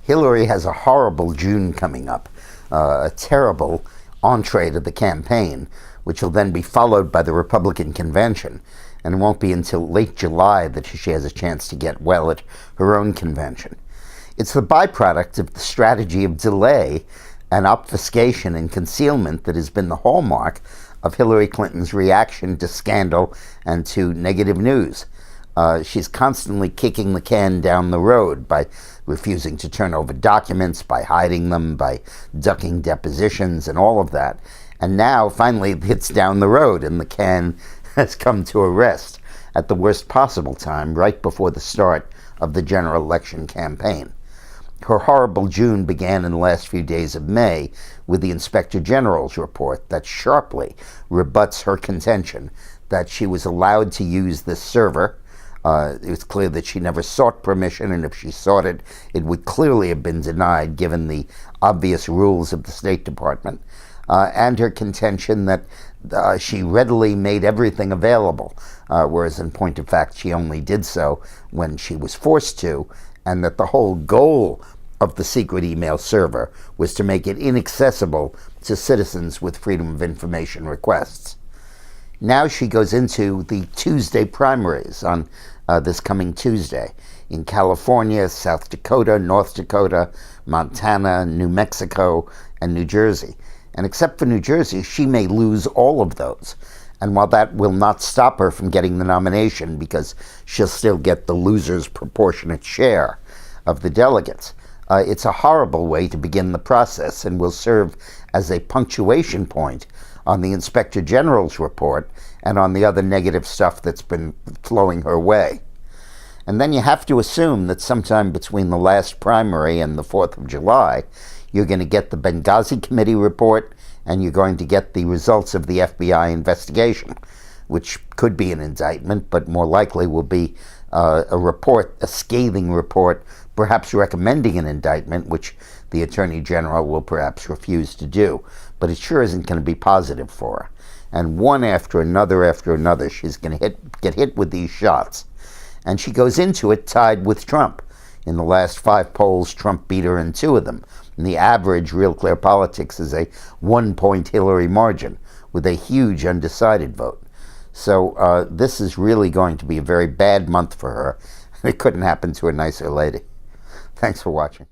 Hillary has a horrible June coming up, a terrible entree to the campaign, which will then be followed by the Republican convention. And it won't be until late July that she has a chance to get well at her own convention. It's the byproduct of the strategy of delay and obfuscation and concealment that has been the hallmark of Hillary Clinton's reaction to scandal and to negative news. She's constantly kicking the can down the road by refusing to turn over documents, by hiding them, by ducking depositions and all of that. And now, finally, it's down the road and the can has come to a rest at the worst possible time, right before the start of the general election campaign. Her horrible June began in the last few days of May with the Inspector General's report that sharply rebuts her contention that she was allowed to use this server. It was clear that she never sought permission, and if she sought it, it would clearly have been denied given the obvious rules of the State Department, and her contention that she readily made everything available, whereas in point of fact she only did so when she was forced to, and that the whole goal of the secret email server was to make it inaccessible to citizens with Freedom of Information requests. Now she goes into the Tuesday primaries on this coming Tuesday in California, South Dakota, North Dakota, Montana, New Mexico, and New Jersey. And except for New Jersey, she may lose all of those. And while that will not stop her from getting the nomination, because she'll still get the loser's proportionate share of the delegates, it's a horrible way to begin the process and will serve as a punctuation point on the Inspector General's report and on the other negative stuff that's been flowing her way. And then you have to assume that sometime between the last primary and the 4th of July, you're going to get the Benghazi Committee report and you're going to get the results of the FBI investigation, which could be an indictment, but more likely will be a report, a scathing report, perhaps recommending an indictment, which the Attorney General will perhaps refuse to do. But it sure isn't going to be positive for her. And one after another, she's going to get hit with these shots. And she goes into it tied with Trump. In the last 5 polls, Trump beat her in 2 of them. And the average Real Clear Politics is a 1-point Hillary margin with a huge undecided vote. So this is really going to be a very bad month for her. It couldn't happen to a nicer lady. Thanks for watching.